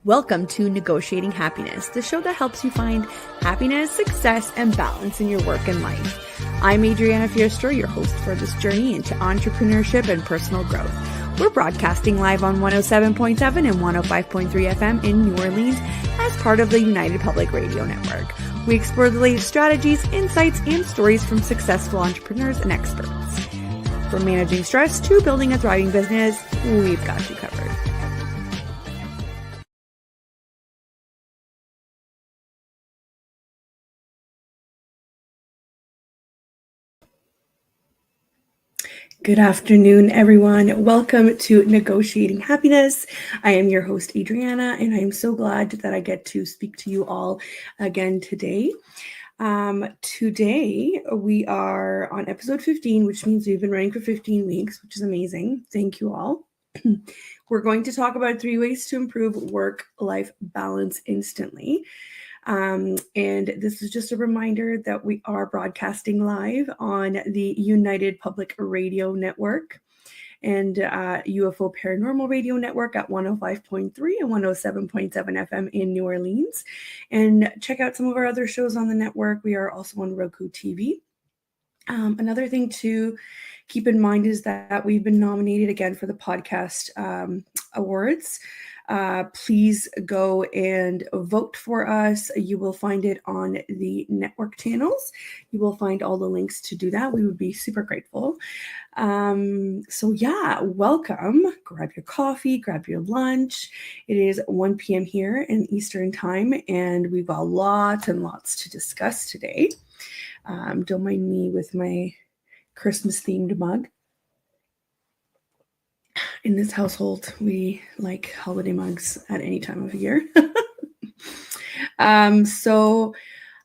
Welcome to Negotiating Happiness, the show that helps you find happiness, success, and balance in your work and life. I'm Adriana, your host for this journey into entrepreneurship and personal growth. We're broadcasting live on 107.7 and 105.3 FM in New Orleans as part of the United Public Radio Network. We explore the latest strategies, insights, and stories from successful entrepreneurs and experts. From managing stress to building a thriving business, we've got you covered. Good afternoon, everyone. Welcome to Negotiating Happiness. I am your host, Adriana, and I am so glad that I get to speak to you all again today. Today, we are on episode 15, which means we've been running for 15 weeks, which is amazing. Thank you all. We're going to talk about 3 ways to improve work-life balance instantly. And this is just a reminder that we are broadcasting live on the United Public Radio Network and UFO Paranormal Radio Network at 105.3 and 107.7 FM in New Orleans. And check out some of our other shows on the network. We are also on Roku TV. Another thing to keep in mind is that we've been nominated again for the podcast awards. Please go and vote for us. You will find it on the network channels. You will find all the links to do that. We would be super grateful. So yeah, welcome. Grab your coffee, grab your lunch. It is 1 p.m. here in Eastern time, and we've got lots and lots to discuss today. Don't mind me with my Christmas themed mug. In this household, we like holiday mugs at any time of year. So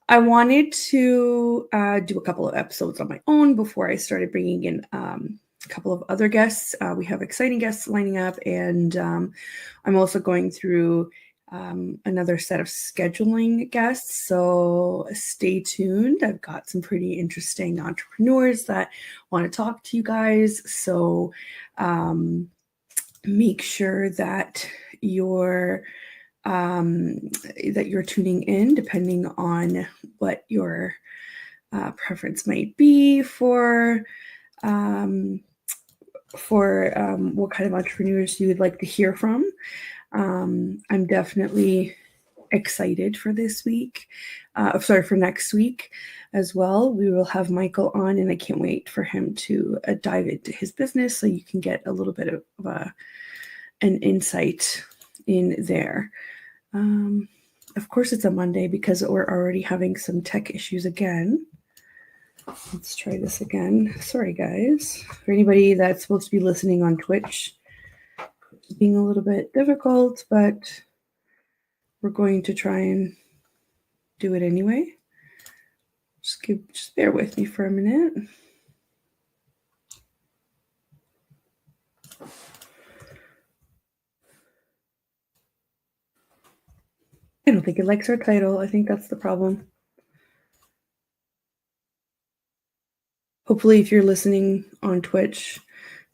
I wanted to do a couple of episodes on my own before I started bringing in a couple of other guests. We have exciting guests lining up, and I'm also going through another set of scheduling guests. So stay tuned. I've got some pretty interesting entrepreneurs that want to talk to you guys. So make sure that you're tuning in, depending on what your preference might be for what kind of entrepreneurs you would like to hear from. I'm definitely excited for this week. For next week as well. We will have Michael on, and I can't wait for him to dive into his business so you can get a little bit of an insight in there. Of course, it's a Monday because we're already having some tech issues again. Let's try this again. Sorry, guys. For anybody that's supposed to be listening on Twitch, it's being a little bit difficult, but we're going to try and do it anyway. Just bear with me for a minute. I don't think it likes our title. I think that's the problem. Hopefully, if you're listening on Twitch,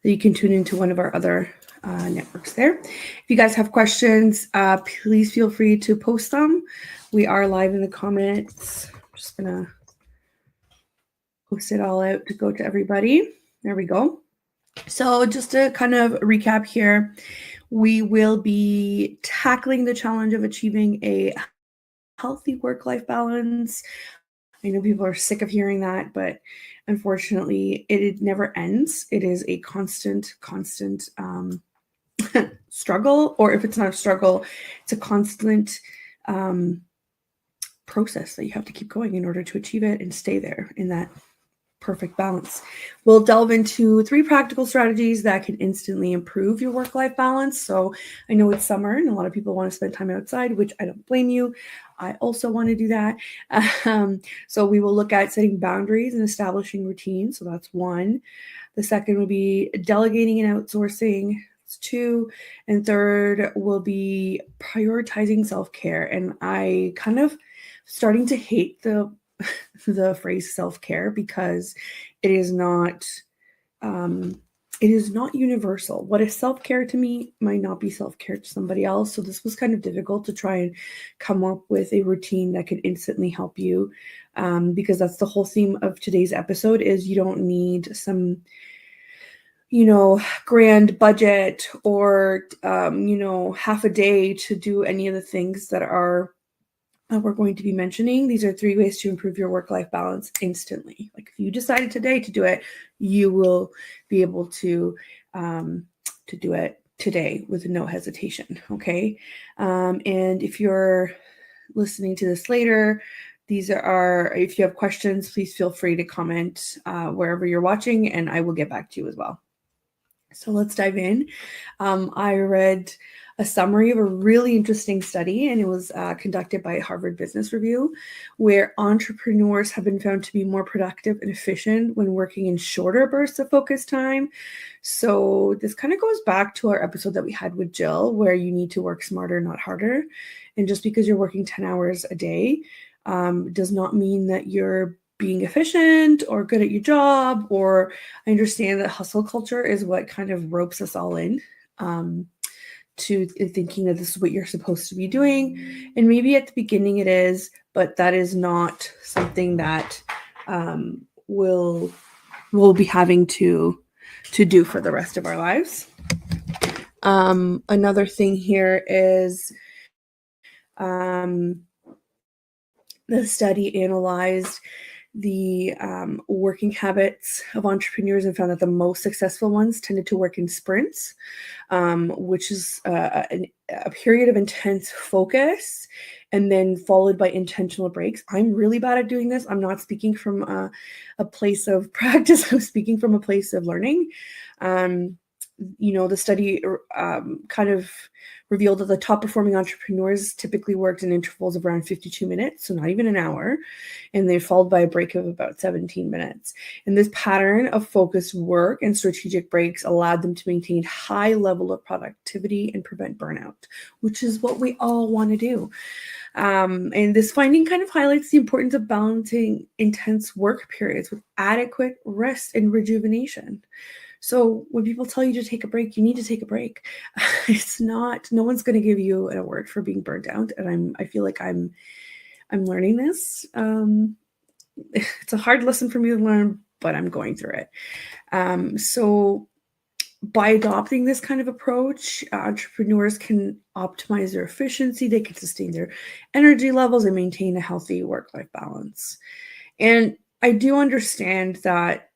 that you can tune into one of our other networks there. If you guys have questions, please feel free to post them. We are live in the comments. I'm just gonna post it all out to go to everybody. There we go. So just to kind of recap here, we will be tackling the challenge of achieving a healthy work-life balance. I know people are sick of hearing that, but unfortunately, it never ends. It is a constant struggle, or if it's not a struggle, it's a constant process that you have to keep going in order to achieve it and stay there in that perfect balance. We'll delve into 3 practical strategies that can instantly improve your work-life balance. So I know it's summer and a lot of people want to spend time outside, which I don't blame you. I also want to do that. So we will look at setting boundaries and establishing routines. So that's 1. The second will be delegating and outsourcing. That's 2. And third will be prioritizing self-care. And I kind of starting to hate the phrase self-care because it is not it is not universal. What is self-care to me might not be self-care to somebody else. So this was kind of difficult to try and come up with a routine that could instantly help you, because that's the whole theme of today's episode is you don't need some, grand budget or, half a day to do any of the things that we're going to be mentioning. These are 3 ways to improve your work-life balance instantly. Like if you decided today to do it, you will be able to do it today with no hesitation. Okay. And if you're listening to this later, if you have questions, please feel free to comment wherever you're watching, and I will get back to you as well. So let's dive in. I read a summary of a really interesting study, and it was conducted by Harvard Business Review, where entrepreneurs have been found to be more productive and efficient when working in shorter bursts of focus time. So this kind of goes back to our episode that we had with Jill, where you need to work smarter, not harder. And just because you're working 10 hours a day does not mean that you're being efficient or good at your job. Or I understand that hustle culture is what kind of ropes us all in to thinking that this is what you're supposed to be doing. And maybe at the beginning it is, but that is not something that we'll be having to do for the rest of our lives. Another thing here is the study analyzed the working habits of entrepreneurs and found that the most successful ones tended to work in sprints, which is a period of intense focus and then followed by intentional breaks. I'm really bad at doing this. I'm not speaking from a place of practice. I'm speaking from a place of learning. The study kind of revealed that the top performing entrepreneurs typically worked in intervals of around 52 minutes, so not even an hour, and they followed by a break of about 17 minutes. And this pattern of focused work and strategic breaks allowed them to maintain high level of productivity and prevent burnout, which is what we all want to do. And this finding kind of highlights the importance of balancing intense work periods with adequate rest and rejuvenation. So when people tell you to take a break, you need to take a break. No one's going to give you an award for being burnt out. And I feel like I'm learning this. It's a hard lesson for me to learn, but I'm going through it. So by adopting this kind of approach, entrepreneurs can optimize their efficiency, they can sustain their energy levels and maintain a healthy work-life balance. And I do understand that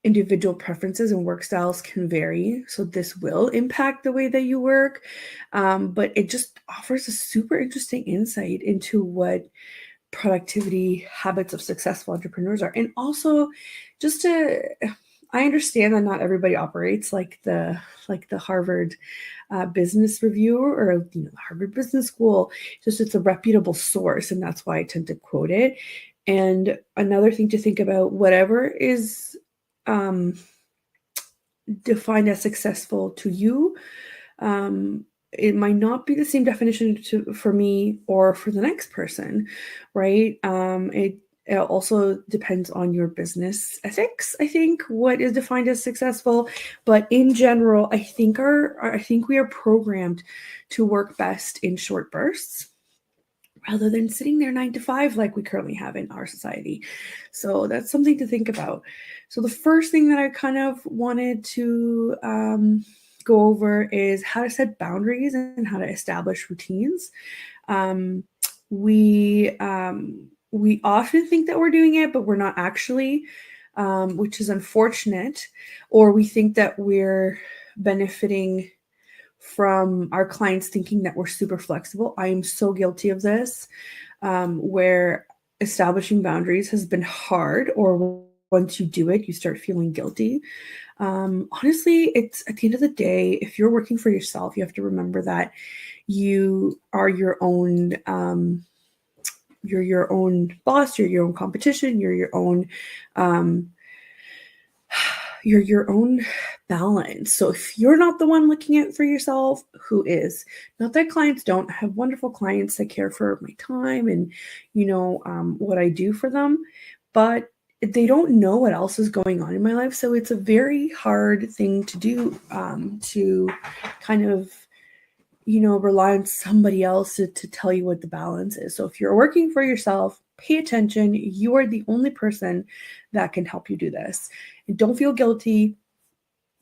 individual preferences and work styles can vary. So this will impact the way that you work. But it just offers a super interesting insight into what productivity habits of successful entrepreneurs are. And also I understand that not everybody operates like the Harvard Business Review or the Harvard Business School. It's a reputable source, and that's why I tend to quote it. And another thing to think about, whatever is defined as successful to you, it might not be the same definition for me or for the next person, right? It also depends on your business ethics. I think what is defined as successful, but in general, I think we are programmed to work best in short bursts, rather than sitting there 9 to 5 like we currently have in our society. So that's something to think about. So the first thing that I kind of wanted to go over is how to set boundaries and how to establish routines. We often think that we're doing it, but we're not actually, which is unfortunate. Or we think that we're benefiting from our clients thinking that we're super flexible. I am so guilty of this, where establishing boundaries has been hard, or once you do it, you start feeling guilty. Honestly, it's at the end of the day, if you're working for yourself, you have to remember that you are your own, you're your own boss, you're your own competition, you're your own balance. So if you're not the one looking at it for yourself, who is? Not that clients don't. I have wonderful clients that care for my time and what I do for them, but they don't know what else is going on in my life. So it's a very hard thing to do, to kind of, rely on somebody else to tell you what the balance is. So if you're working for yourself, pay attention. You are the only person that can help you do this. And don't feel guilty.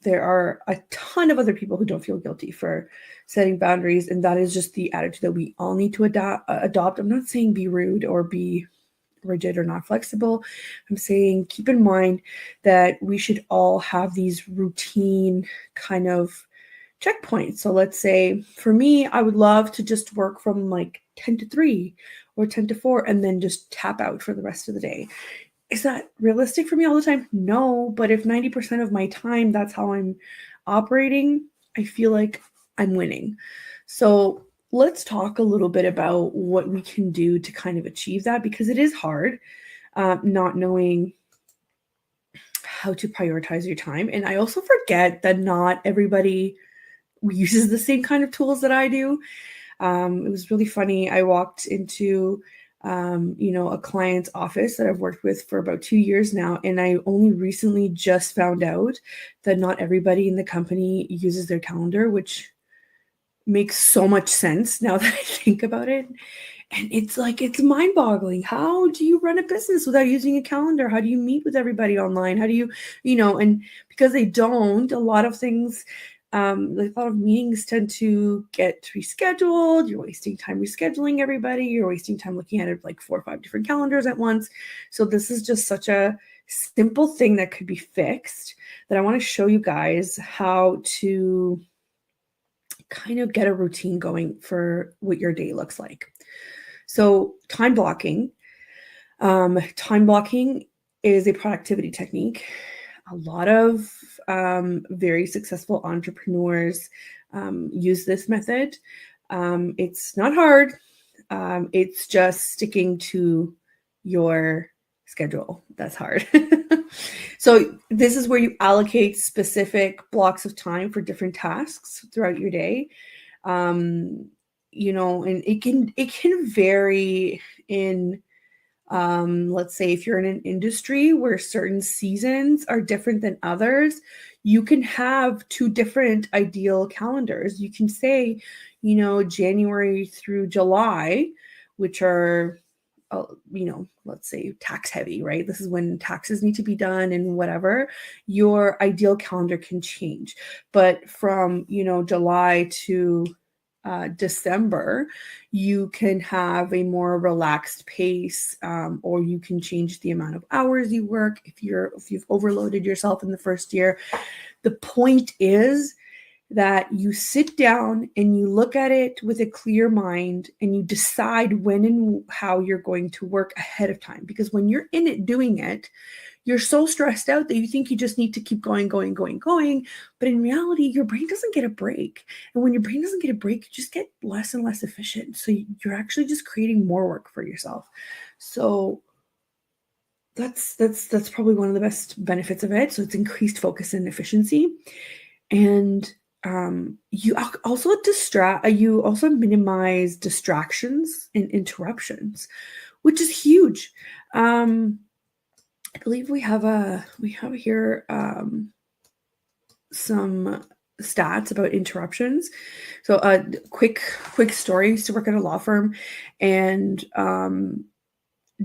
There are a ton of other people who don't feel guilty for setting boundaries. And that is just the attitude that we all need to adopt. I'm not saying be rude or be rigid or not flexible. I'm saying keep in mind that we should all have these routine kind of checkpoints. So let's say for me, I would love to just work from like 10 to 3 or 10 to 4 and then just tap out for the rest of the day. Is that realistic for me all the time? No, but if 90% of my time that's how I'm operating, I feel like I'm winning. So let's talk a little bit about what we can do to kind of achieve that, because it is hard, not knowing how to prioritize your time. And I also forget that not everybody uses the same kind of tools that I do. It was really funny. I walked into, a client's office that I've worked with for about 2 years now, and I only recently just found out that not everybody in the company uses their calendar, which makes so much sense now that I think about it. And it's mind-boggling. How do you run a business without using a calendar? How do you meet with everybody online? How do you, and because they don't, a lot of things, a lot of meetings tend to get rescheduled. You're wasting time rescheduling everybody. You're wasting time looking at it like 4 or 5 different calendars at once. So this is just such a simple thing that could be fixed, that I want to show you guys how to kind of get a routine going for what your day looks like. So time blocking is a productivity technique. A lot of very successful entrepreneurs use this method. It's not hard. It's just sticking to your schedule that's hard. So this is where you allocate specific blocks of time for different tasks throughout your day. And it can vary in, let's say if you're in an industry where certain seasons are different than others, you can have 2 different ideal calendars. You can say, January through July, which are, let's say tax heavy, right? This is when taxes need to be done and whatever. Your ideal calendar can change. But from, July to December, you can have a more relaxed pace, or you can change the amount of hours you work if you've overloaded yourself in the first year. The point is that you sit down and you look at it with a clear mind and you decide when and how you're going to work ahead of time. Because when you're in it doing it, you're so stressed out that you think you just need to keep going. But in reality, your brain doesn't get a break. And when your brain doesn't get a break, you just get less and less efficient. So you're actually just creating more work for yourself. So that's probably one of the best benefits of it. So it's increased focus and efficiency. And you also minimize distractions and interruptions, which is huge. I believe we have here some stats about interruptions. So a quick story. I used to work at a law firm, and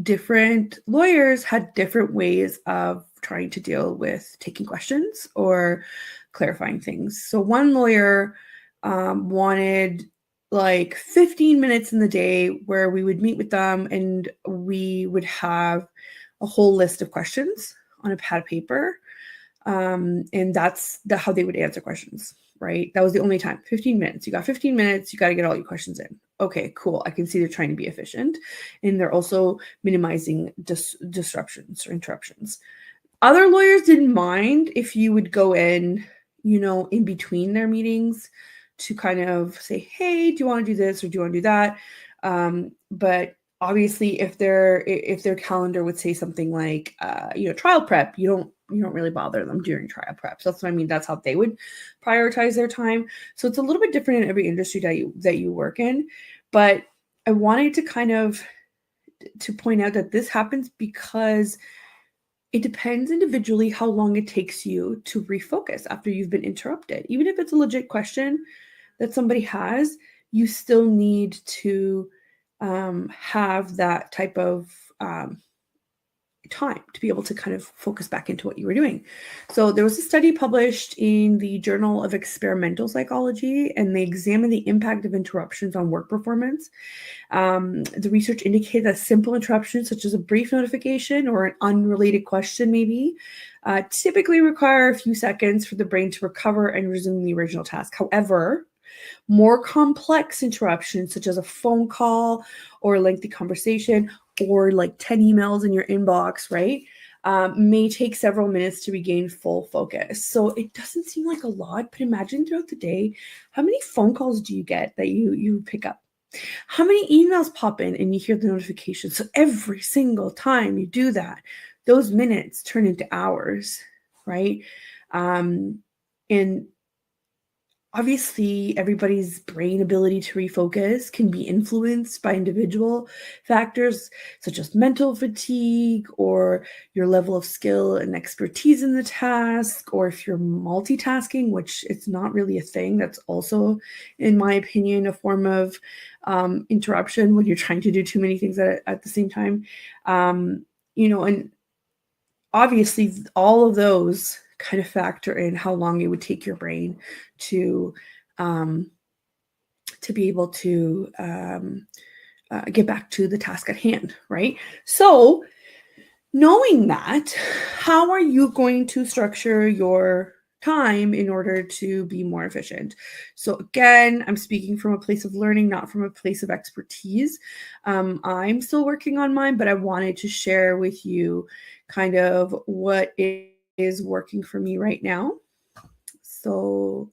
different lawyers had different ways of trying to deal with taking questions or clarifying things. So one lawyer wanted like 15 minutes in the day where we would meet with them and we would have a whole list of questions on a pad of paper. And that's how they would answer questions, right? That was the only time. 15 minutes. You got 15 minutes. You got to get all your questions in. Okay, cool. I can see they're trying to be efficient. And they're also minimizing disruptions or interruptions. Other lawyers didn't mind if you would go in, in between their meetings to kind of say, hey, do you want to do this or do you want to do that? But obviously, if their calendar would say something like, trial prep, you don't really bother them during trial prep. So that's what I mean. That's how they would prioritize their time. So it's a little bit different in every industry that you work in. But I wanted to kind of to point out that this happens because it depends individually how long it takes you to refocus after you've been interrupted. Even if it's a legit question that somebody has, you still need to have that type of time to be able to kind of focus back into what you were doing. So there was a study published in the Journal of Experimental Psychology, and they examined the impact of interruptions on work performance. The research indicated that simple interruptions, such as a brief notification or an unrelated question, maybe, typically require a few seconds for the brain to recover and resume the original task. However, more complex interruptions, such as a phone call or a lengthy conversation or like 10 emails in your inbox, right, may take several minutes to regain full focus. So it doesn't seem like a lot, but imagine throughout the day, how many phone calls do you get that you pick up? How many emails pop in and you hear the notification? So every single time you do that, those minutes turn into hours, right? And obviously, everybody's brain ability to refocus can be influenced by individual factors such as mental fatigue or your level of skill and expertise in the task, or if you're multitasking, which it's not really a thing. That's also, in my opinion, a form of interruption when you're trying to do too many things at the same time. And obviously, all of those kind of factor in how long it would take your brain to be able to get back to the task at hand, right? So knowing that, how are you going to structure your time in order to be more efficient? So again, I'm speaking from a place of learning, not from a place of expertise. I'm still working on mine, but I wanted to share with you kind of what is working for me right now. So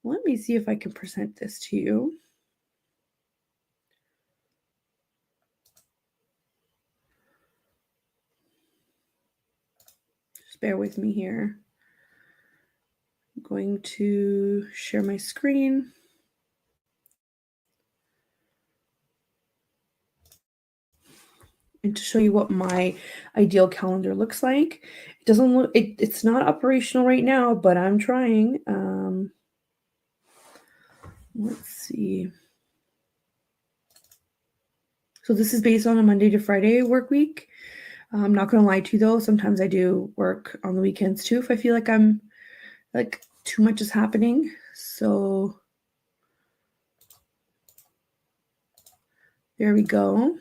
let me see if I can present this to you. Just bear with me here. I'm going to share my screen. And to show you what my ideal calendar looks like. It doesn't look, it's not operational right now, but I'm trying. Let's see. So this is based on a Monday to Friday work week. I'm not going to lie to you though. Sometimes I do work on the weekends too if I feel like I'm like too much is happening. So there we go.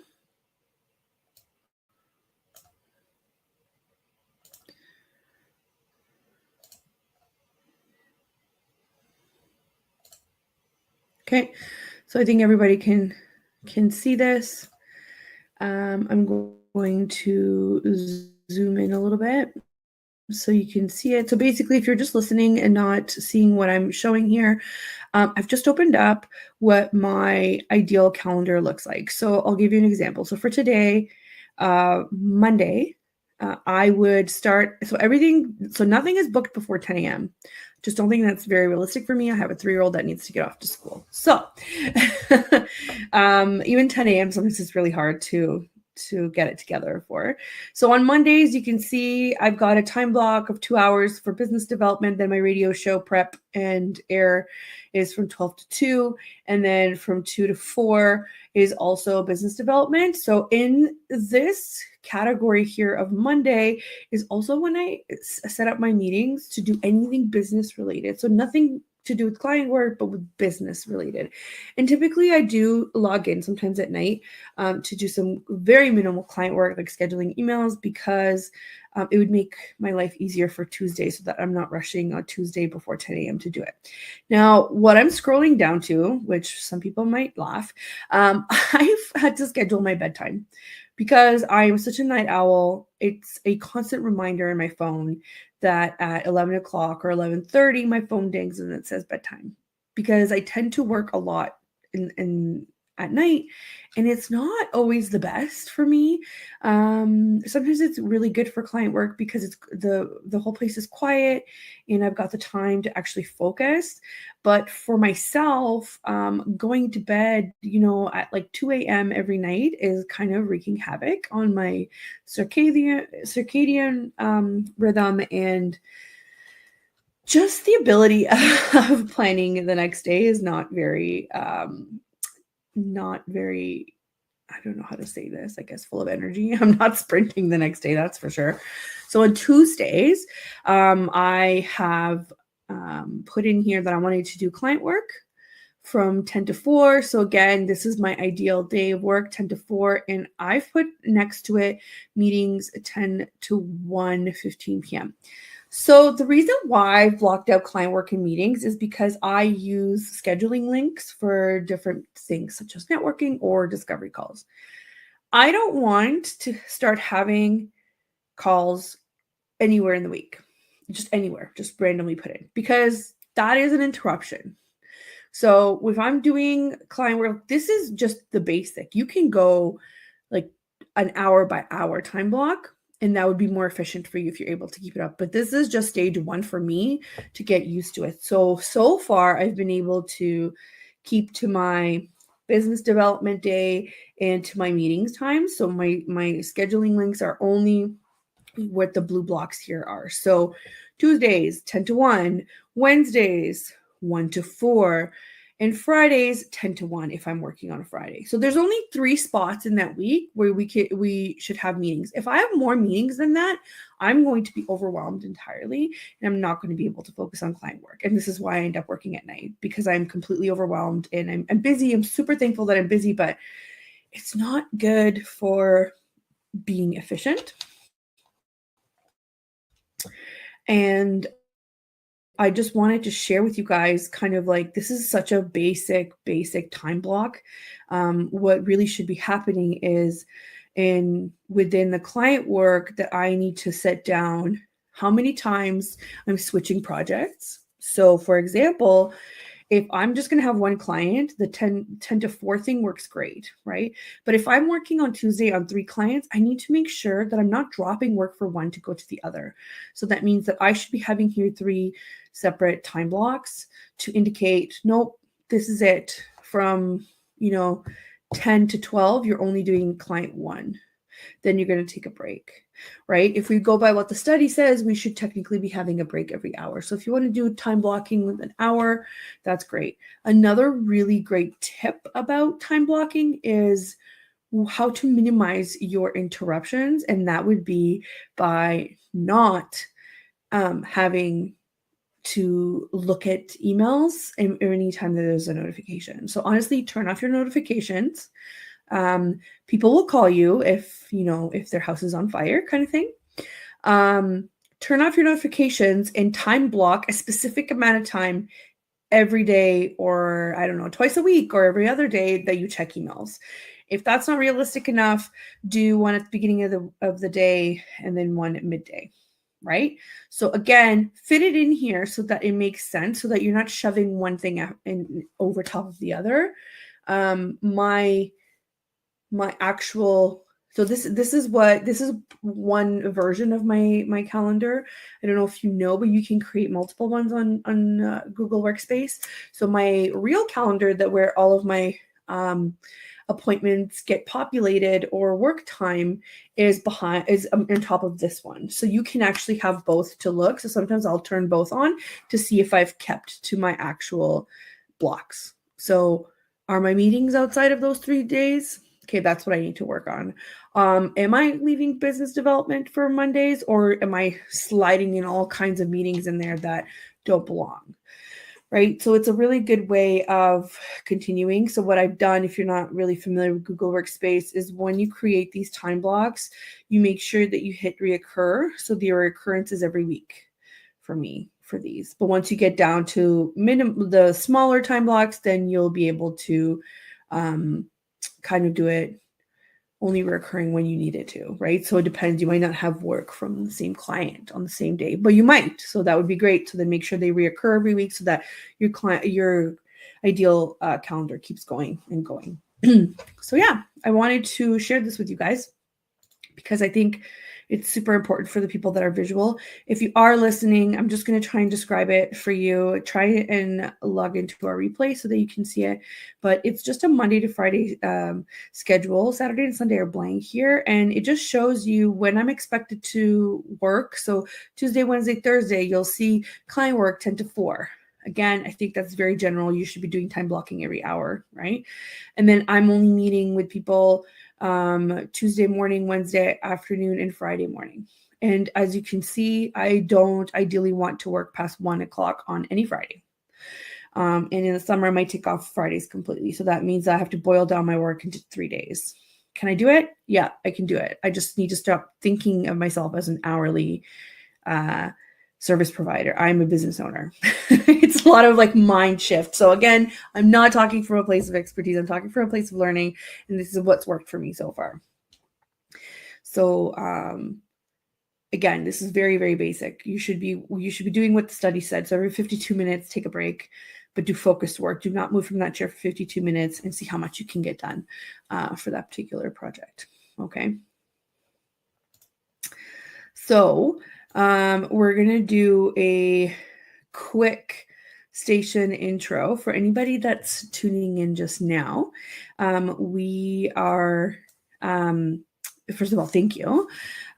Okay, so I think everybody can see this. I'm going to zoom in a little bit so you can see it. So basically, if you're just listening and not seeing what I'm showing here, I've just opened up what my ideal calendar looks like. So I'll give you an example. So for today, Monday, I would start, so nothing is booked before 10 a.m. Just don't think that's very realistic for me. I have a 3-year-old that needs to get off to school. So even 10 a.m. sometimes it's really hard to get it together for. So on Mondays, you can see I've got a time block of 2 hours for business development. Then my radio show prep and air is from 12 to 2. And then from 2 to 4 is also business development. So in this category here of Monday is also when I set up my meetings to do anything business related. So nothing to do with client work, but with business related. And typically I do log in sometimes at night to do some very minimal client work, like scheduling emails, because it would make my life easier for Tuesday so that I'm not rushing on Tuesday before 10 a.m. to do it. Now, what I'm scrolling down to, which some people might laugh, I've had to schedule my bedtime because I'm such a night owl. It's a constant reminder in my phone that at 11 o'clock or 11:30, my phone dings and it says bedtime, because I tend to work a lot at night, and it's not always the best for me. Sometimes it's really good for client work because it's the whole place is quiet and I've got the time to actually focus. But for myself, going to bed, at like 2 a.m. every night is kind of wreaking havoc on my circadian rhythm, and just the ability of planning the next day is not very, I don't know how to say this, I guess, full of energy. I'm not sprinting the next day, that's for sure. So on Tuesdays, I have put in here that I wanted to do client work from 10 to 4. So again, this is my ideal day of work, 10 to 4. And I've put next to it meetings 10 to 1, 15 p.m. So the reason why I've blocked out client work and meetings is because I use scheduling links for different things such as networking or discovery calls. I don't want to start having calls anywhere in the week, just anywhere, just randomly put in, because that is an interruption. So if I'm doing client work, this is just the basic. You can go like an hour by hour time block, and that would be more efficient for you if you're able to keep it up. But this is just stage 1 for me to get used to it. So far I've been able to keep to my business development day and to my meetings time. So my scheduling links are only what the blue blocks here are. So Tuesdays, 10 to 1, Wednesdays, 1 to 4, and Fridays, 10 to 1 if I'm working on a Friday. So there's only 3 spots in that week where we should have meetings. If I have more meetings than that, I'm going to be overwhelmed entirely, and I'm not going to be able to focus on client work. And this is why I end up working at night, because I'm completely overwhelmed and I'm busy. I'm super thankful that I'm busy, but it's not good for being efficient. And I just wanted to share with you guys kind of like, this is such a basic time block. What really should be happening is within the client work that I need to set down how many times I'm switching projects. So for example, if I'm just going to have one client, the 10 to 4 thing works great, right? But if I'm working on Tuesday on 3 clients, I need to make sure that I'm not dropping work for one to go to the other. So that means that I should be having here 3 separate time blocks to indicate, nope, this is it. From, 10 to 12, you're only doing client 1. Then you're going to take a break, right? If we go by what the study says, we should technically be having a break every hour. So if you want to do time blocking with an hour, that's great. Another really great tip about time blocking is how to minimize your interruptions. And that would be by not having to look at emails anytime that there's a notification. So honestly, turn off your notifications. People will call you if their house is on fire, kind of thing. Turn off your notifications and time block a specific amount of time every day, or I don't know, twice a week or every other day that you check emails. If that's not realistic enough, do one at the beginning of the day and then one at midday. Right? So again, fit it in here so that it makes sense, so that you're not shoving one thing out and over top of the other. My actual, so this is one version of my calendar. I don't know if you know, but you can create multiple ones on Google Workspace. So my real calendar, that where all of my appointments get populated or work time, is on top of this one. So you can actually have both to look. So sometimes I'll turn both on to see if I've kept to my actual blocks. So are my meetings outside of those 3 days? Okay, that's what I need to work on. Am I leaving business development for Mondays, or am I sliding in all kinds of meetings in there that don't belong? Right? So it's a really good way of continuing. So what I've done, if you're not really familiar with Google Workspace, is when you create these time blocks, you make sure that you hit reoccur. So the reoccurrence is every week for me for these. But once you get down to the smaller time blocks, then you'll be able to kind of do it only recurring when you need it to, right? So it depends. You might not have work from the same client on the same day, but you might. So that would be great. So then make sure they reoccur every week so that your ideal calendar keeps going and going. So yeah, I wanted to share this with you guys because I think it's super important for the people that are visual. If you are listening, I'm just going to try and describe it for you. Try and log into our replay so that you can see it. But it's just a Monday to Friday schedule. Saturday and Sunday are blank here. And it just shows you when I'm expected to work. So Tuesday, Wednesday, Thursday, you'll see client work 10 to 4. Again, I think that's very general. You should be doing time blocking every hour, right? And then I'm only meeting with people Tuesday morning, Wednesday afternoon, and Friday morning. And as you can see, I don't ideally want to work past 1 o'clock on any Friday. And in the summer, I might take off Fridays completely. So that means I have to boil down my work into 3 days. Can I do it? Yeah, I can do it. I just need to stop thinking of myself as an hourly service provider. I'm a business owner. It's a lot of like mind shift. So again, I'm not talking from a place of expertise. I'm talking from a place of learning, and this is what's worked for me so far. So again, this is very, very basic. You should be doing what the study said. So every 52 minutes, take a break, but do focused work. Do not move from that chair for 52 minutes and see how much you can get done for that particular project. Okay. So we're going to do a quick station intro for anybody that's tuning in just now. We are, first of all, thank you.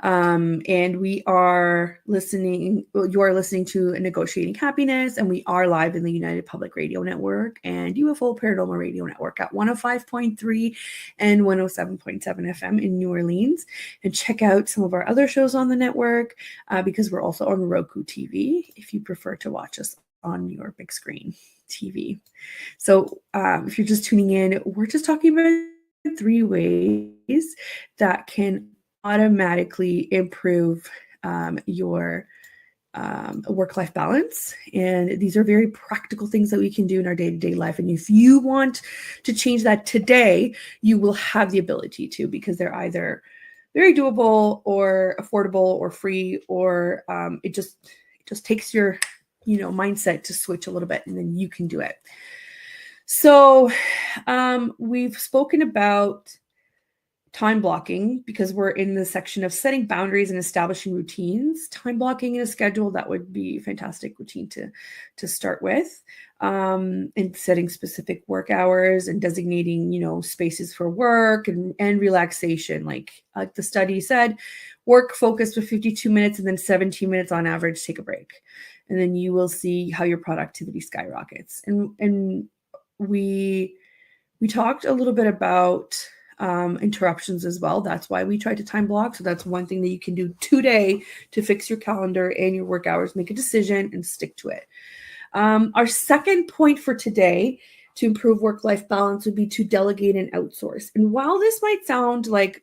And we are listening, you are listening to Negotiating Happiness, and we are live in the United Public Radio Network and UFO Paranormal Radio Network at 105.3 and 107.7 FM in New Orleans. And check out some of our other shows on the network because we're also on Roku TV if you prefer to watch us on your big screen TV. So if you're just tuning in, we're just talking about 3 ways that can automatically improve your work-life balance. And these are very practical things that we can do in our day-to-day life. And if you want to change that today, you will have the ability to, because they're either very doable or affordable or free, or it just takes your mindset to switch a little bit, and then you can do it. So we've spoken about time blocking because we're in the section of setting boundaries and establishing routines. Time blocking in a schedule, that would be a fantastic routine to start with. And setting specific work hours and designating, spaces for work and relaxation. Like the study said, work focused for 52 minutes and then 17 minutes on average, take a break. And then you will see how your productivity skyrockets. And we talked a little bit about interruptions as well. That's why we tried to time block. So that's one thing that you can do today to fix your calendar and your work hours, make a decision and stick to it. Our second point for today to improve work-life balance would be to delegate and outsource. And while this might sound like,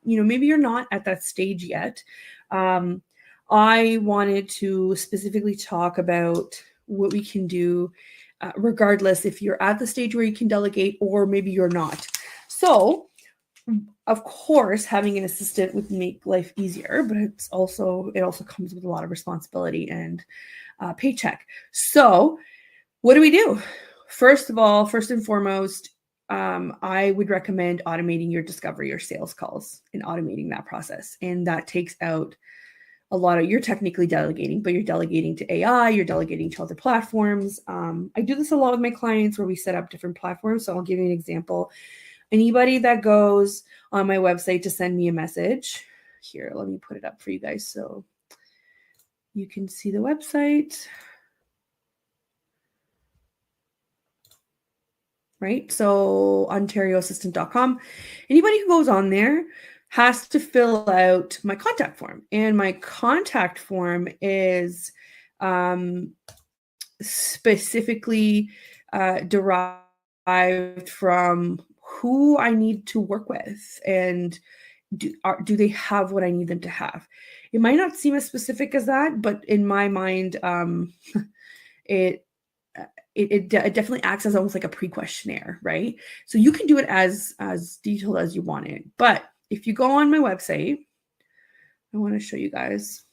maybe you're not at that stage yet, I wanted to specifically talk about what we can do regardless if you're at the stage where you can delegate or maybe you're not. So, of course, having an assistant would make life easier, but it also comes with a lot of responsibility and paycheck. So what do? First and foremost, I would recommend automating your discovery or sales calls and automating that process. And that takes out a lot of, you're technically delegating, but you're delegating to AI, you're delegating to other platforms. I do this a lot with my clients where we set up different platforms. So I'll give you an example. Anybody that goes on my website to send me a message, here, let me put it up for you guys so you can see the website. Right? So ontarioassistant.com. Anybody who goes on there has to fill out my contact form. And my contact form is specifically derived from who I need to work with and do they have what I need them to have. It might not seem as specific as that, but in my mind, it definitely acts as almost like a pre-questionnaire, right? So you can do it as detailed as you want it. But if you go on my website, I want to show you guys.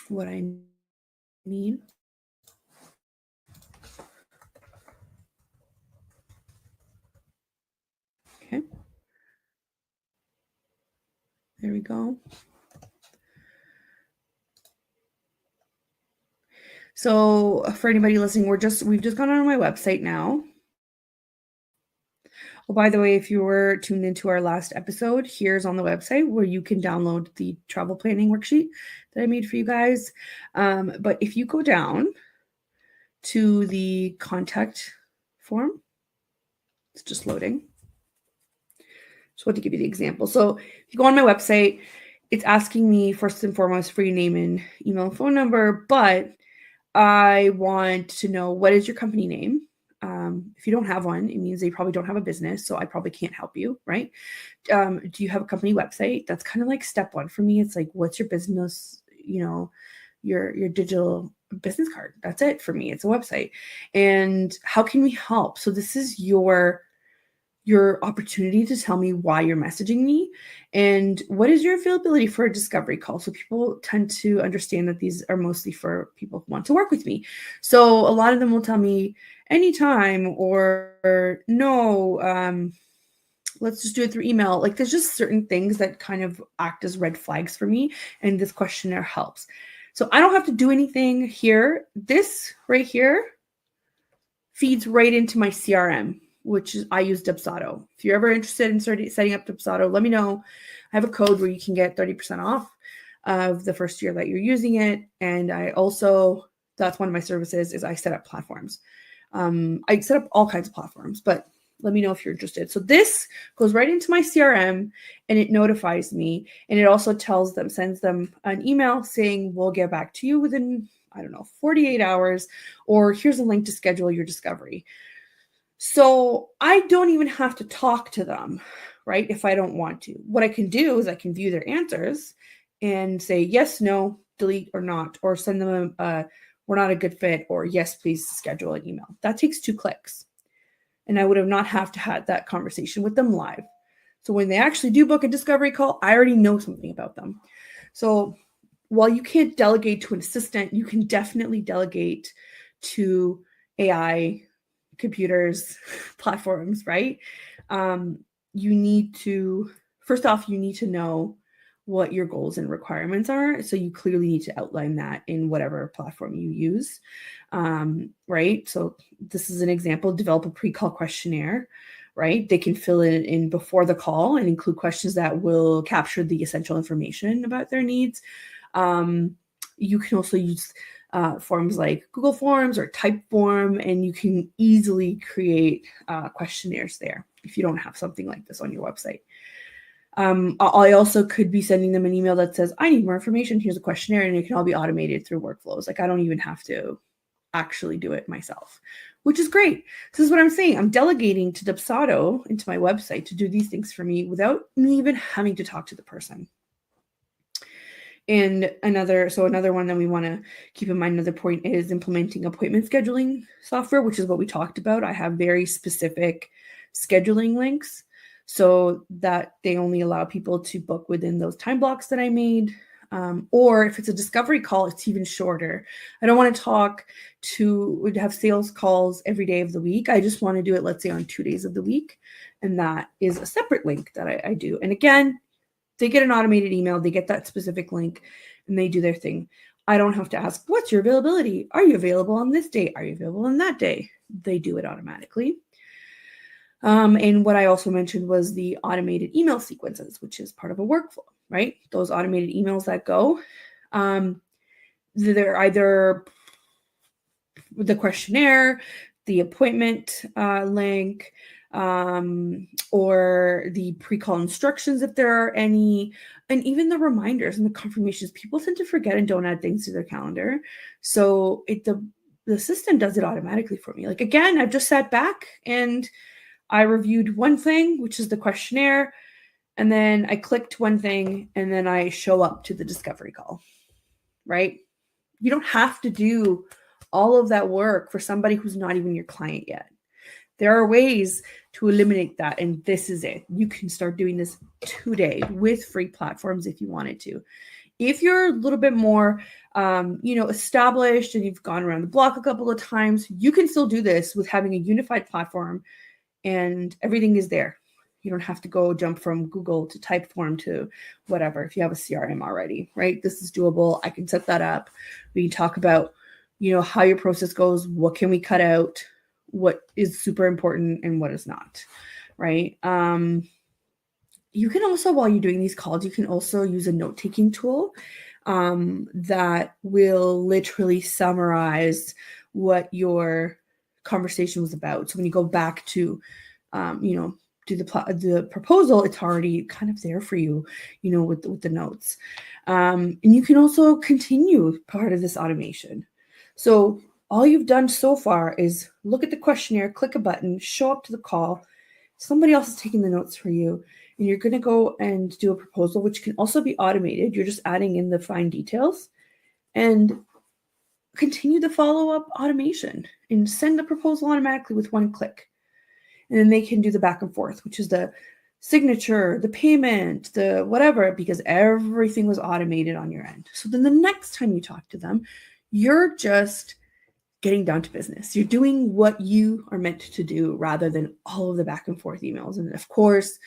What I mean. There we go. So for anybody listening, we've just gone on my website now. Oh, by the way, if you were tuned into our last episode, here's on the website where you can download the travel planning worksheet that I made for you guys. But if you go down to the contact form, it's just loading. Just want to give you the example. So if you go on my website, it's asking me first and foremost for your name and email and phone number, but I want to know, what is your company name? If you don't have one, it means they probably don't have a business, so I probably can't help you, right? Do you have a company website? That's kind of like step one for me. It's like, what's your business, your digital business card? That's it for me. It's a website. And how can we help? So this is your opportunity to tell me why you're messaging me and what is your availability for a discovery call. So people tend to understand that these are mostly for people who want to work with me. So a lot of them will tell me anytime or no, let's just do it through email. Like, there's just certain things that kind of act as red flags for me, and this questionnaire helps. So I don't have to do anything here. This right here feeds right into my CRM, which is, I use Dubsado. If you're ever interested in setting up Dubsado, let me know. I have a code where you can get 30% off of the first year that you're using it. And I also, that's one of my services, is I set up platforms. I set up all kinds of platforms, but let me know if you're interested. So this goes right into my CRM and it notifies me. And it also sends them an email saying, we'll get back to you within, 48 hours, or here's a link to schedule your discovery. So I don't even have to talk to them, right? If I don't want to. What I can do is I can view their answers and say yes, no, delete, or not, or send them we're not a good fit, or yes, please schedule an email. That takes 2 clicks. And I would have not have to have that conversation with them live. So when they actually do book a discovery call, I already know something about them. So while you can't delegate to an assistant, you can definitely delegate to AI, computers, platforms, right? You need to, first off, you need to know what your goals and requirements are. So you clearly need to outline that in whatever platform you use, right? So this is an example: develop a pre-call questionnaire, right? They can fill it in before the call and include questions that will capture the essential information about their needs. You can also use forms like Google Forms or Typeform, and you can easily create questionnaires there if you don't have something like this on your website. I also could be sending them an email that says, I need more information, here's a questionnaire, and it can all be automated through workflows. Like, I don't even have to actually do it myself, which is great. This is what I'm saying. I'm delegating to Dubsado, into my website, to do these things for me without me even having to talk to the person. And another one that we want to keep in mind, another point, is implementing appointment scheduling software, which is what we talked about. I have very specific scheduling links so that they only allow people to book within those time blocks that I made. Or if it's a discovery call, it's even shorter. I don't want to have sales calls every day of the week. I just want to do it, let's say, on 2 days of the week. And that is a separate link that I do. And again, they get an automated email, they get that specific link, and they do their thing. I don't have to ask, what's your availability? Are you available on this day? Are you available on that day? They do it automatically. And what I also mentioned was the automated email sequences, which is part of a workflow, right? Those automated emails that go, they're either the questionnaire, the appointment link, or the pre-call instructions if there are any, and even the reminders and the confirmations. People tend to forget and don't add things to their calendar. So the system does it automatically for me. Like, again, I've just sat back and I reviewed one thing, which is the questionnaire, and then I clicked one thing, and then I show up to the discovery call, right? You don't have to do all of that work for somebody who's not even your client yet. There are ways to eliminate that, and this is it. You can start doing this today with free platforms if you wanted to. If you're a little bit more, established and you've gone around the block a couple of times, you can still do this with having a unified platform, and everything is there. You don't have to go jump from Google to Typeform to whatever if you have a CRM already, right? This is doable. I can set that up. We can talk about, how your process goes. What can we cut out? What is super important and what is not, right? You can also, while you're doing these calls, you can also use a note-taking tool that will literally summarize what your conversation was about. So when you go back to, do the proposal, it's already kind of there for you, with the notes. And you can also continue part of this automation. So all you've done so far is look at the questionnaire, click a button, show up to the call. Somebody else is taking the notes for you, and you're going to go and do a proposal, which can also be automated. You're just adding in the fine details and continue the follow-up automation and send the proposal automatically with one click. And then they can do the back and forth, which is the signature, the payment, the whatever, because everything was automated on your end. So then the next time you talk to them, you're just getting down to business. You're doing what you are meant to do rather than all of the back and forth emails. And of course,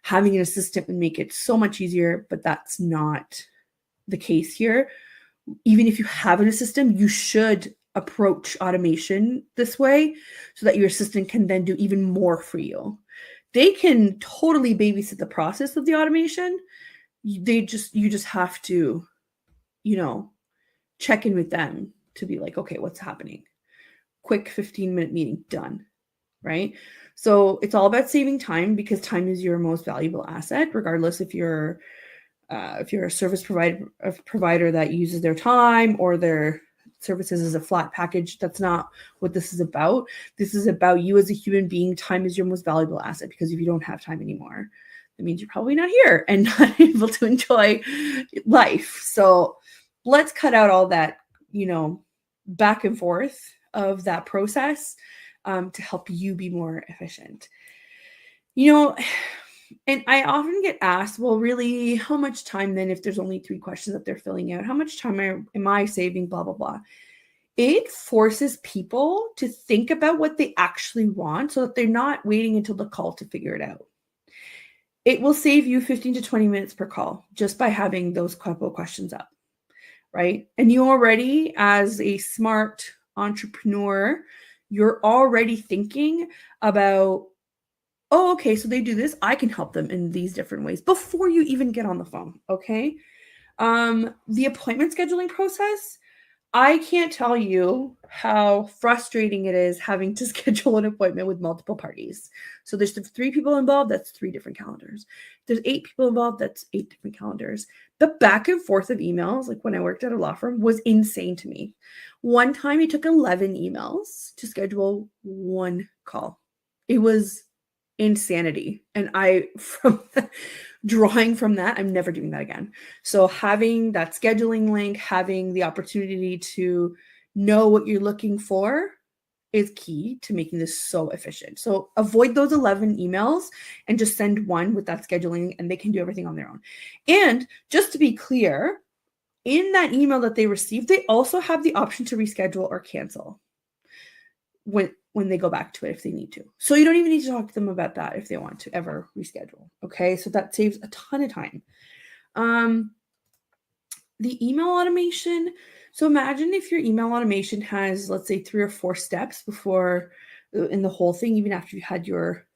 having an assistant would make it so much easier, but that's not the case here. Even if you have an assistant, you should approach automation this way so that your assistant can then do even more for you. They can totally babysit the process of the automation. You just have to, check in with them to be like, okay, what's happening? Quick 15-minute meeting, done, right? So it's all about saving time, because time is your most valuable asset, regardless if you're a service provider that uses their time or their services as a flat package. That's not what this is about. This is about you as a human being. Time is your most valuable asset, because if you don't have time anymore, that means you're probably not here and not able to enjoy life. So let's cut out all that, back and forth of that process to help you be more efficient. And I often get asked, well, really, how much time then, if there's only 3 questions that they're filling out, how much time am I saving, blah, blah, blah. It forces people to think about what they actually want so that they're not waiting until the call to figure it out. It will save you 15 to 20 minutes per call just by having those couple of questions up, right? And you already, as a smart entrepreneur, you're already thinking about, oh, okay, so they do this. I can help them in these different ways before you even get on the phone, okay? The appointment scheduling process, I can't tell you how frustrating it is having to schedule an appointment with multiple parties. So there's 3 people involved, that's 3 different calendars. There's 8 people involved, that's 8 different calendars. The back and forth of emails, like when I worked at a law firm, was insane to me. One time it took 11 emails to schedule one call. It was insanity. And drawing from that, I'm never doing that again. So having that scheduling link, having the opportunity to know what you're looking for is key to making this so efficient. So avoid those 11 emails and just send one with that scheduling, and they can do everything on their own. And just to be clear, in that email that they received, they also have the option to reschedule or cancel when they go back to it if they need to. So you don't even need to talk to them about that if they want to ever reschedule. Okay, so that saves a ton of time. The email automation. So imagine if your email automation has, let's say, 3 or 4 steps before in the whole thing, even after you had your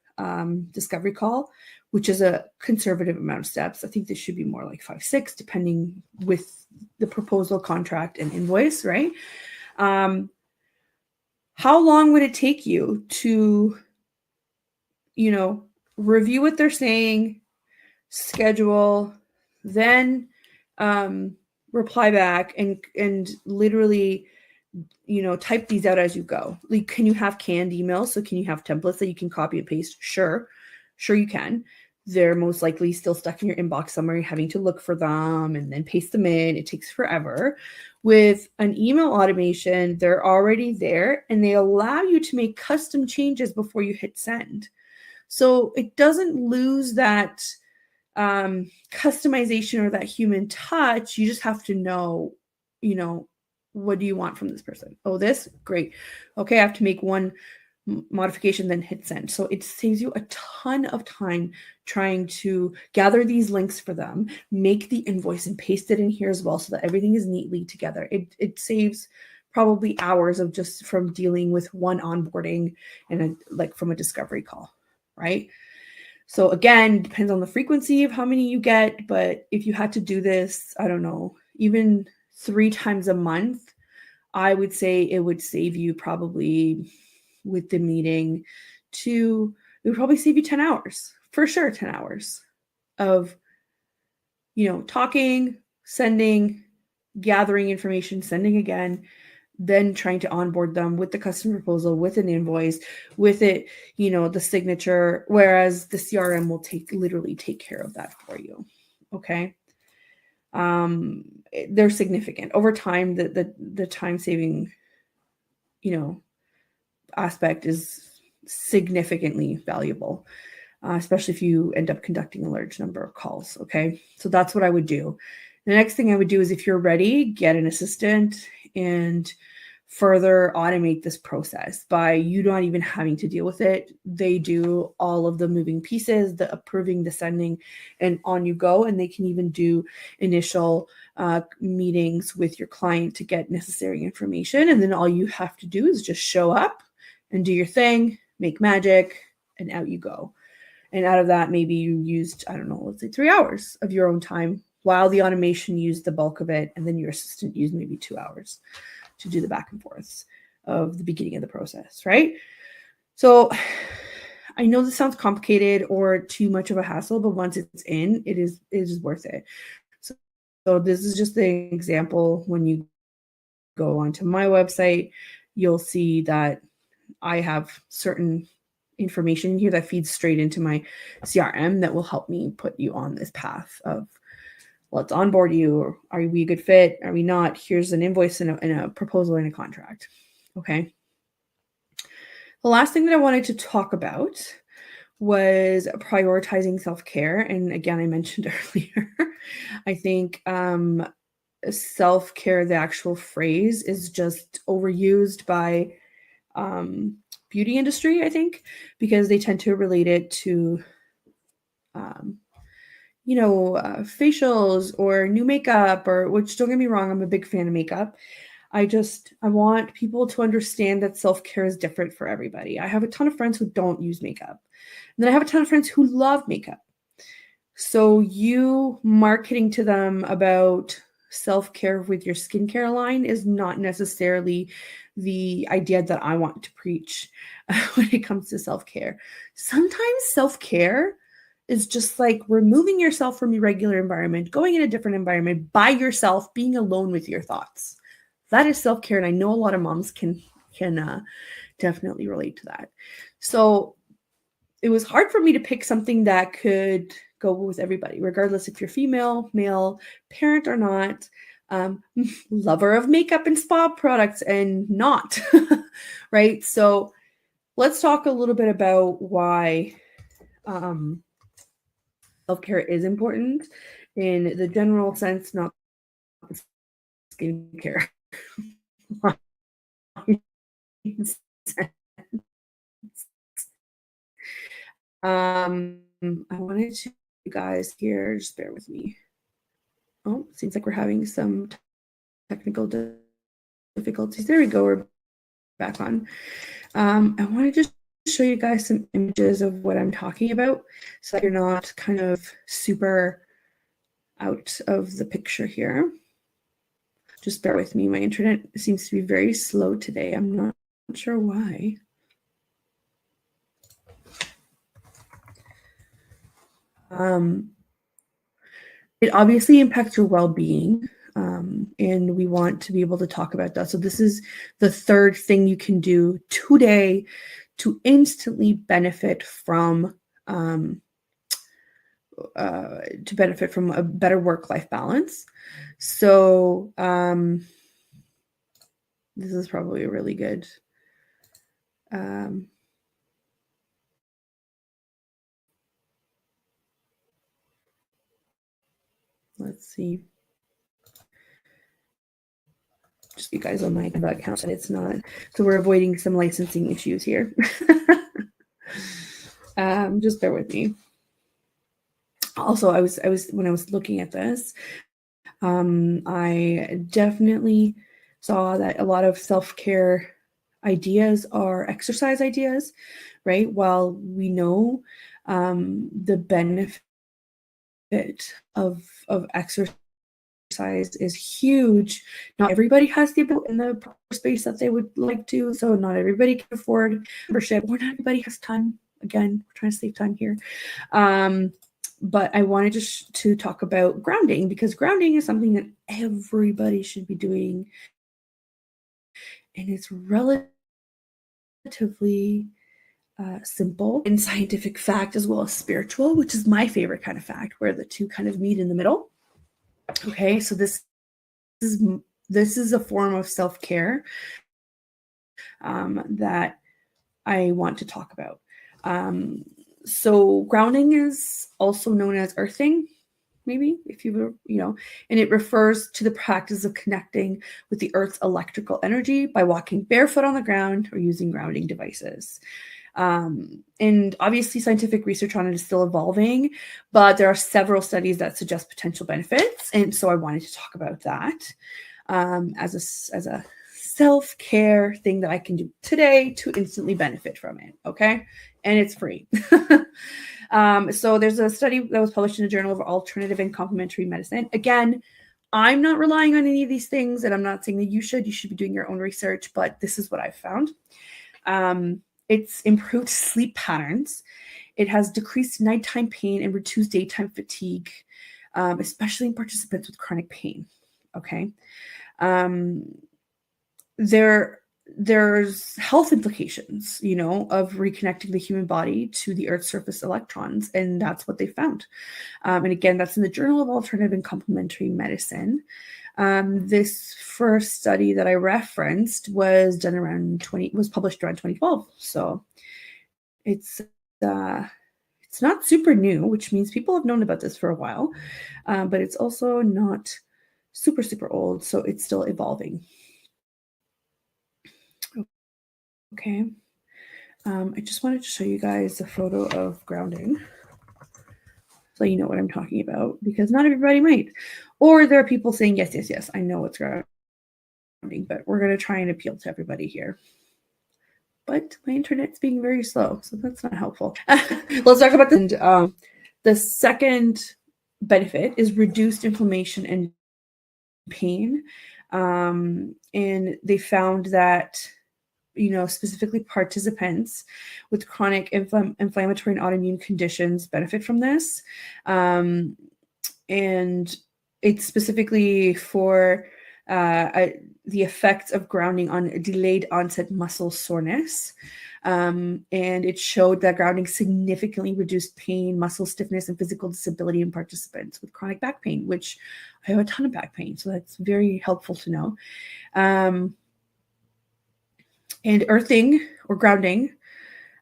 discovery call, which is a conservative amount of steps. I think this should be more like 5, 6, depending with the proposal, contract, and invoice, right? How long would it take you to, review what they're saying, schedule, then reply back and literally, type these out as you go? Like, can you have canned emails? So can you have templates that you can copy and paste? Sure you can. They're most likely still stuck in your inbox somewhere, having to look for them and then paste them in. It takes forever. With an email automation, they're already there and they allow you to make custom changes before you hit send. So it doesn't lose that customization or that human touch. You just have to know, what do you want from this person? Oh, this? Great. Okay, I have to make one modification, then hit send. So it saves you a ton of time trying to gather these links for them, make the invoice and paste it in here as well so that everything is neatly together. It saves probably hours of just from dealing with one onboarding and like from a discovery call, right? So again, depends on the frequency of how many you get, but if you had to do this, I don't know, even 3 times a month, I would say it would save you probably with the meeting it would probably save you 10 hours, for sure 10 hours of, talking, sending, gathering information, sending again, then trying to onboard them with the customer proposal, with an invoice, with it, the signature, whereas the CRM will literally take care of that for you. Okay. They're significant over time. The time saving, aspect is significantly valuable, especially if you end up conducting a large number of calls. Okay. So that's what I would do. The next thing I would do is, if you're ready, get an assistant and further automate this process by you not even having to deal with it. They do all of the moving pieces, the approving, the sending, and on you go. And they can even do initial meetings with your client to get necessary information. And then all you have to do is just show up and do your thing, make magic, and out you go. And out of that, maybe you used, I don't know, let's say 3 hours of your own time, while the automation used the bulk of it, and then your assistant used maybe 2 hours to do the back and forths of the beginning of the process, right? So I know this sounds complicated or too much of a hassle, but once it's in, it is worth it. So this is just an example. When you go onto my website, you'll see that I have certain information here that feeds straight into my CRM that will help me put you on this path of, let's onboard you. Are we a good fit? Are we not? Here's an invoice and a proposal and a contract. Okay. The last thing that I wanted to talk about was prioritizing self-care. And again, I mentioned earlier, I think self-care, the actual phrase, is just overused by beauty industry, I think, because they tend to relate it to facials or new makeup, or, which, don't get me wrong, I'm a big fan of makeup. I want people to understand that self-care is different for everybody. I have a ton of friends who don't use makeup. And then I have a ton of friends who love makeup. So you marketing to them about self-care with your skincare line is not necessarily the idea that I want to preach when it comes to self-care. Sometimes self-care is just like removing yourself from your regular environment, going in a different environment by yourself, being alone with your thoughts. That is self-care. And I know a lot of moms can definitely relate to that. So it was hard for me to pick something that could go with everybody, regardless if you're female, male, parent or not, lover of makeup and spa products and not, right? So let's talk a little bit about why self-care is important in the general sense, not skincare. I wanted to, you guys here, just bear with me. Oh, seems like we're having some technical difficulties. There we go. We're back on. I wanted to show you guys some images of what I'm talking about so that you're not kind of super out of the picture here. Just bear with me. My internet seems to be very slow today. I'm not sure why. It obviously impacts your well-being, and we want to be able to talk about that. So this is the third thing you can do today to instantly benefit from a better work-life balance. So this is probably a really good let's see. just you guys on my account and it's not. So we're avoiding some licensing issues here. Just bear with me. Also, I was when I was looking at this, I definitely saw that a lot of self-care ideas are exercise ideas, right? While we know the benefit of exercise is huge, not everybody has the ability in the proper space that they would like to. So not everybody can afford membership, or not everybody has time. Again, we're trying to save time here. But I wanted to talk about grounding, because grounding is something that everybody should be doing. And it's relatively simple in scientific fact as well as spiritual, which is my favorite kind of fact, where the two kind of meet in the middle. Okay, so this is a form of self-care that I want to talk about. So grounding is also known as earthing, maybe, if you were, and it refers to the practice of connecting with the earth's electrical energy by walking barefoot on the ground or using grounding devices. And obviously scientific research on it is still evolving, but there are several studies that suggest potential benefits. And so I wanted to talk about that as a self-care thing that I can do today to instantly benefit from it. Okay. And it's free. So there's a study that was published in the Journal of Alternative and Complementary Medicine. Again, I'm not relying on any of these things, and I'm not saying that you should be doing your own research, but this is what I've found. It's improved sleep patterns. It has decreased nighttime pain and reduced daytime fatigue, especially in participants with chronic pain. Okay. There's health implications, of reconnecting the human body to the Earth's surface electrons, and that's what they found. And again, that's in the Journal of Alternative and Complementary Medicine. This first study that I referenced was published around 2012. So it's not super new, which means people have known about this for a while, but it's also not super, super old. So it's still evolving. Okay. I just wanted to show you guys a photo of grounding, so you know what I'm talking about, because not everybody might. Or there are people saying, yes, I know what's grounding, but we're going to try and appeal to everybody here. But my internet's being very slow, so that's not helpful. Let's talk about the second benefit is reduced inflammation and pain. And they found that specifically participants with chronic inflammatory and autoimmune conditions benefit from this. And it's specifically for the effects of grounding on delayed onset muscle soreness. And it showed that grounding significantly reduced pain, muscle stiffness, and physical disability in participants with chronic back pain, which I have a ton of back pain. So that's very helpful to know. And earthing or grounding,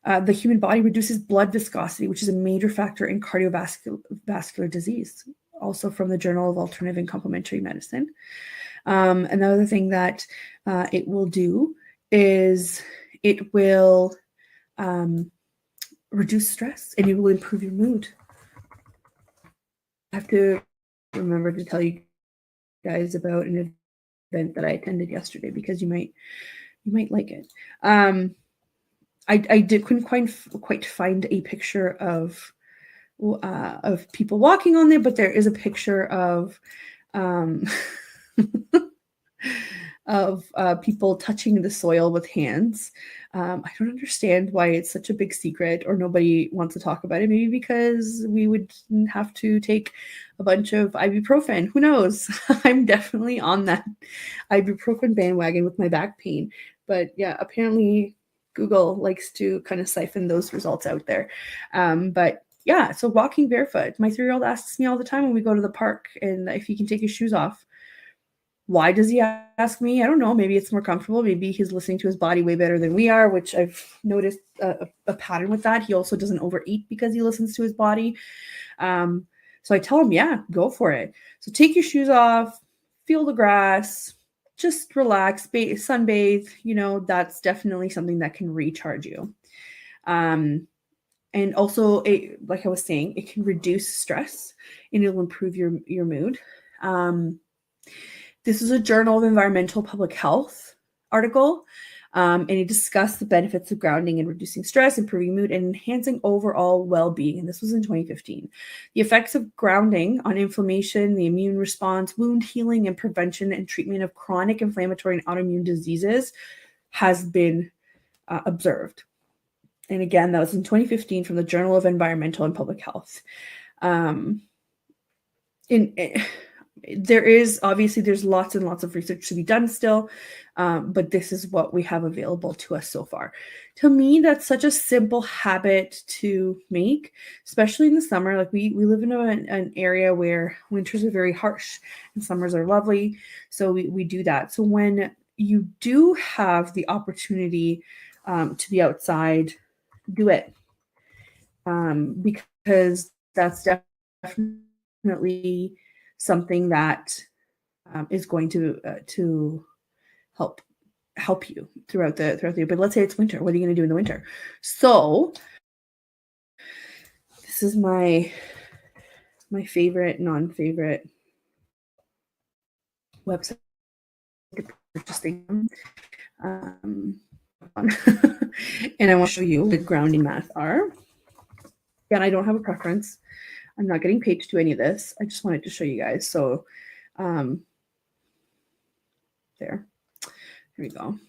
the human body reduces blood viscosity, which is a major factor in cardiovascular disease, also from the Journal of Alternative and Complementary Medicine. Another thing that it will do is it will reduce stress, and it will improve your mood. I have to remember to tell you guys about an event that I attended yesterday, because you might like it. I couldn't quite find a picture of people walking on there, but there is a picture of people touching the soil with hands. I don't understand why it's such a big secret or nobody wants to talk about it. Maybe because we would have to take a bunch of ibuprofen. Who knows? I'm definitely on that ibuprofen bandwagon with my back pain. But yeah, apparently Google likes to kind of siphon those results out there. But yeah, so walking barefoot. My 3-year-old asks me all the time when we go to the park and if he can take his shoes off. Why does he ask me? I don't know. Maybe it's more comfortable. Maybe he's listening to his body way better than we are, which I've noticed a pattern with that. He also doesn't overeat because he listens to his body. So I tell him, yeah, go for it. So take your shoes off, feel the grass, just relax, sunbathe, that's definitely something that can recharge you. And also, like I was saying, it can reduce stress and it'll improve your mood. This is a Journal of Environmental Public Health article, and it discussed the benefits of grounding and reducing stress, improving mood, and enhancing overall well-being. And this was in 2015. The effects of grounding on inflammation, the immune response, wound healing, and prevention and treatment of chronic inflammatory and autoimmune diseases has been observed. And again, that was in 2015 from the Journal of Environmental and Public Health. There's lots and lots of research to be done still, but this is what we have available to us so far. To me, that's such a simple habit to make, especially in the summer. Like we live in an area where winters are very harsh and summers are lovely. So we do that. So when you do have the opportunity to be outside, do it, because that's definitely something that is going to help you throughout the year. But let's say it's winter. What are you going to do in the winter? So this is my favorite, non-favorite website to purchase things. And I want to show you what grounding mats are. Again, I don't have a preference. I'm not getting paid to do any of this. I just wanted to show you guys. So there we go.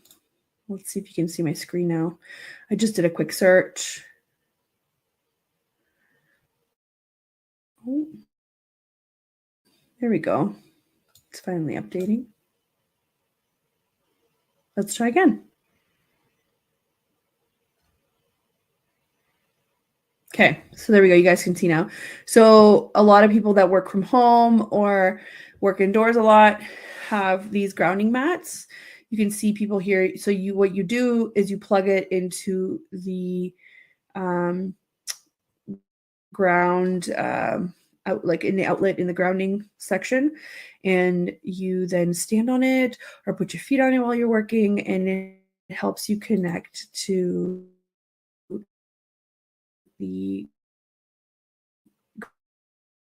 Let's see if you can see my screen now. I just did a quick search. Oh, there we go. It's finally updating. Let's try again. Okay, so there we go. You guys can see now. So a lot of people that work from home or work indoors a lot have these grounding mats. You can see people here. So what you do is you plug it into the ground like in the outlet in the grounding section, and you then stand on it or put your feet on it while you're working, and it helps you connect to the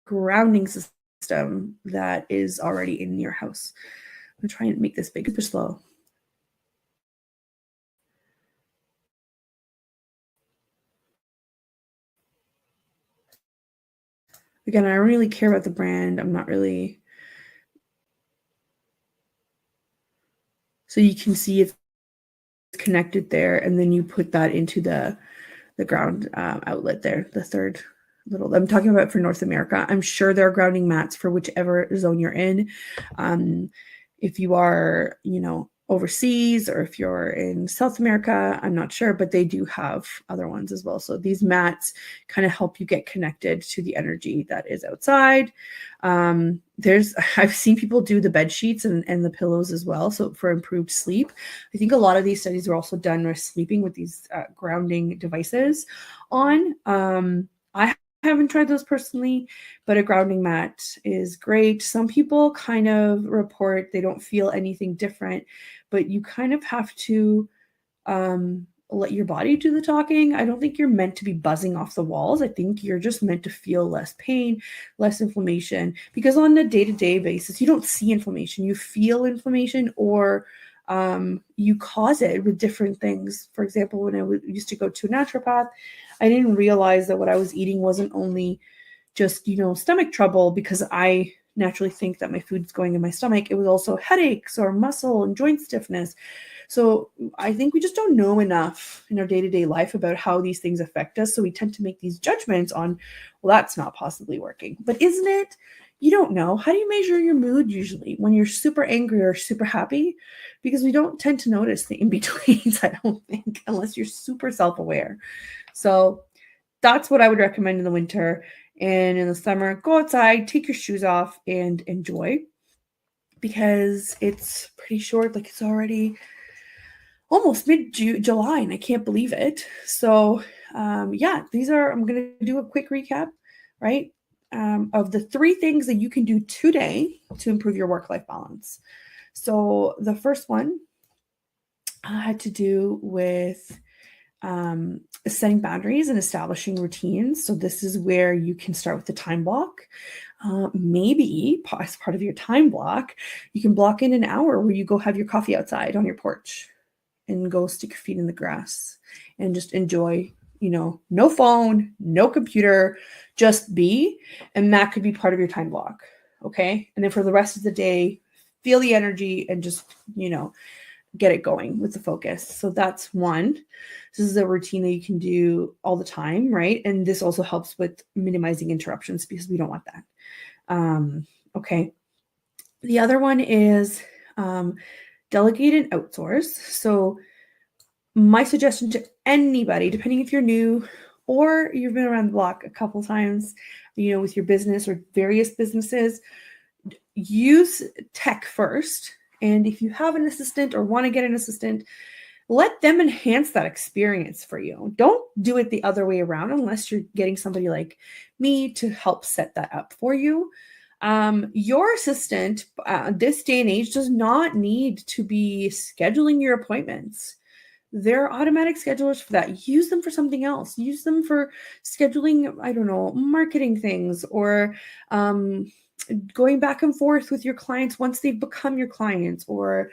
grounding system that is already in your house. I'm gonna try and make this big, super slow. Again, I don't really care about the brand. I'm not really. So you can see it's connected there, and then you put that into the ground outlet there, the third little. I'm talking about for North America. I'm sure there are grounding mats for whichever zone you're in. If you are, overseas, or if you're in South America, I'm not sure, but they do have other ones as well. So these mats kind of help you get connected to the energy that is outside. I've seen people do the bed sheets and the pillows as well, so for improved sleep. I think a lot of these studies were also done with sleeping with these grounding devices on. I haven't tried those personally, but a grounding mat is great. Some people kind of report they don't feel anything different, but you kind of have to let your body do the talking. I don't think you're meant to be buzzing off the walls. I think you're just meant to feel less pain, less inflammation, because on a day-to-day basis, you don't see inflammation. You feel inflammation, or you cause it with different things. For example, when I used to go to a naturopath, I didn't realize that what I was eating wasn't only just, stomach trouble, because I naturally think that my food's going in my stomach. It was also headaches or muscle and joint stiffness. So I think we just don't know enough in our day-to-day life about how these things affect us. So we tend to make these judgments on, well, that's not possibly working. But isn't it? You don't know. How do you measure your mood usually when you're super angry or super happy? Because we don't tend to notice the in-betweens, I don't think, unless you're super self-aware. So that's what I would recommend in the winter. And in the summer, go outside, take your shoes off, and enjoy, because it's pretty short. Like, it's already almost mid-July, and I can't believe it. So I'm going to do a quick recap, right, of the 3 things that you can do today to improve your work-life balance. So the first one had to do with setting boundaries and establishing routines. So this is where you can start with the time block. Maybe as part of your time block, you can block in an hour where you go have your coffee outside on your porch and go stick your feet in the grass and just enjoy, no phone, no computer, just be. And that could be part of your time block. Okay. And then for the rest of the day, feel the energy and just, get it going with the focus. So that's one. This is a routine that you can do all the time, right? And this also helps with minimizing interruptions because we don't want that. Okay. The other one is delegate and outsource. So my suggestion to anybody, depending if you're new or you've been around the block a couple times, with your business or various businesses, use tech first. And if you have an assistant or want to get an assistant, let them enhance that experience for you. Don't do it the other way around unless you're getting somebody like me to help set that up for you. Your assistant, this day and age, does not need to be scheduling your appointments. There are automatic schedulers for that. Use them for something else. Use them for scheduling, marketing things or going back and forth with your clients once they've become your clients, or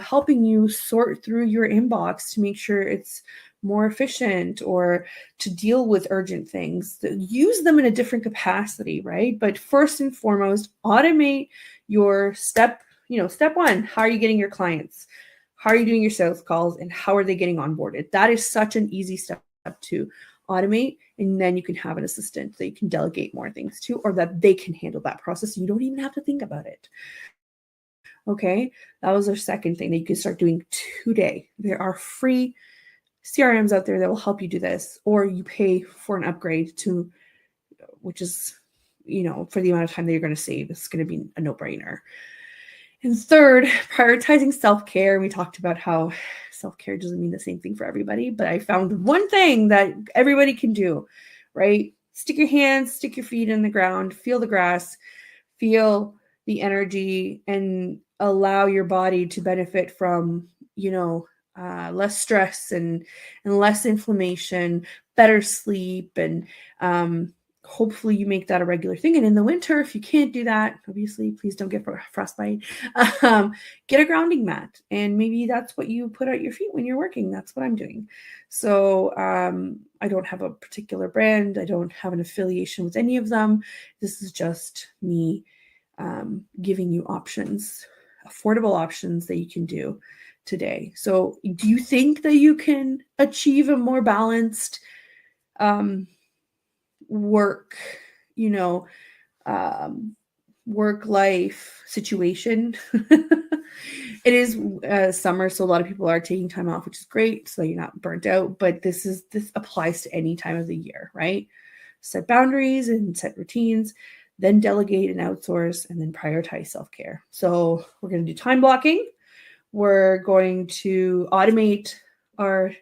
helping you sort through your inbox to make sure it's more efficient, or to deal with urgent things. Use them in a different capacity, right? But first and foremost, automate your step one. How are you getting your clients? How are you doing your sales calls, and how are they getting onboarded? That is such an easy step to automate, and then you can have an assistant that you can delegate more things to, or that they can handle that process. You don't even have to think about it. Okay, that was our second thing that you can start doing today. There are free CRMs out there that will help you do this, or you pay for an upgrade to, which is, for the amount of time that you're going to save, it's going to be a no-brainer. And third, prioritizing self-care. We talked about how self-care doesn't mean the same thing for everybody, but I found one thing that everybody can do, right? Stick your hands, stick your feet in the ground, feel the grass, feel the energy, and allow your body to benefit from, less stress and less inflammation, better sleep, and hopefully you make that a regular thing. And in the winter, if you can't do that, obviously, please don't get frostbite. Get a grounding mat. And maybe that's what you put at your feet when you're working. That's what I'm doing. So I don't have a particular brand. I don't have an affiliation with any of them. This is just me giving you options, affordable options that you can do today. So do you think that you can achieve a more balanced work life situation? It is summer, so a lot of people are taking time off, which is great, so you're not burnt out. But this applies to any time of the year, right? Set boundaries and set routines, then delegate and outsource, and then prioritize self-care. So we're going to do time blocking. We're going to automate our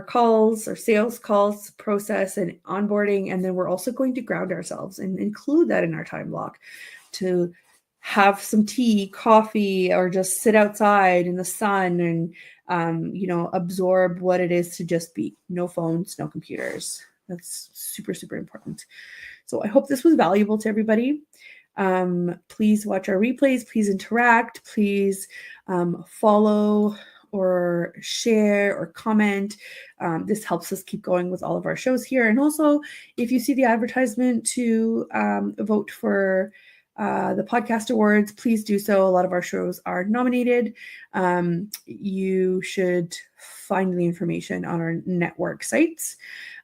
calls, our sales calls process and onboarding. And then we're also going to ground ourselves and include that in our time block to have some tea, coffee, or just sit outside in the sun and, absorb what it is to just be. No phones, no computers. That's super, super important. So I hope this was valuable to everybody. Please watch our replays. Please interact. Please follow or share or comment. This helps us keep going with all of our shows here. And also, if you see the advertisement to vote for the podcast awards, please do so. A lot of our shows are nominated. You should find the information on our network sites.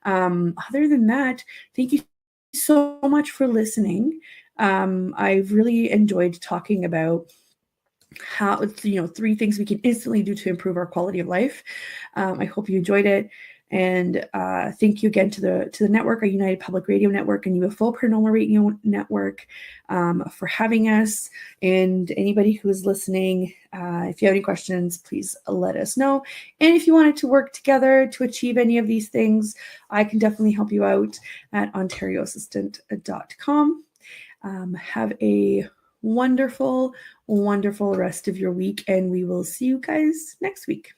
Other than that, thank you so much for listening. I've really enjoyed talking about how, 3 things we can instantly do to improve our quality of life. I hope you enjoyed it. And thank you again to the network, our United Public Radio Network and UFO Paranormal Radio Network, for having us. And anybody who is listening, if you have any questions, please let us know. And if you wanted to work together to achieve any of these things, I can definitely help you out at ontarioassistant.com. Have a wonderful, wonderful rest of your week, and we will see you guys next week.